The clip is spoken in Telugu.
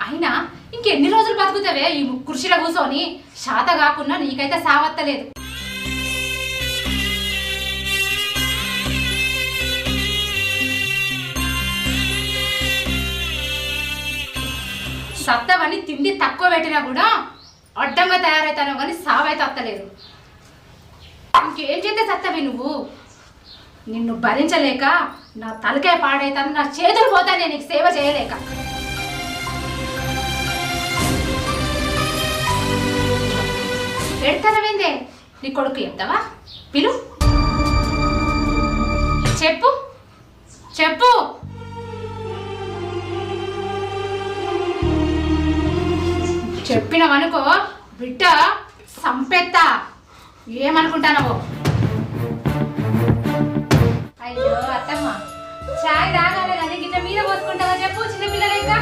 అయినా ఇంకెన్ని రోజులు బతుకుతావే ఈ కుర్చీలో కూర్చొని? శాత కాకుండా నీకైతే సావత్తలేదు. సత్తవని తిండి తక్కువ పెట్టినా కూడా అడ్డంగా తయారవుతానో కానీ సావైతే అత్తలేదు. ఇంకేం చేస్తే సత్తవి నువ్వు? నిన్ను భరించలేక నా తలకాయ పాడైతాను, నా చేతులు పోతాను నేను నీకు సేవ చేయలేక. పెడతానవేందే? నీ కొడుకు చెప్తావా? పిలు, చెప్పు చెప్పు. చెప్పినవనుకో బిడ్డ సంపెత్తా. ఏమనుకుంటానవో? అయ్యో అత్తమ్మ, చాయ్ తాగాలి కానీ గిట్ల మీద పోసుకుంటావా చెప్పు? చిన్నపిల్లలేక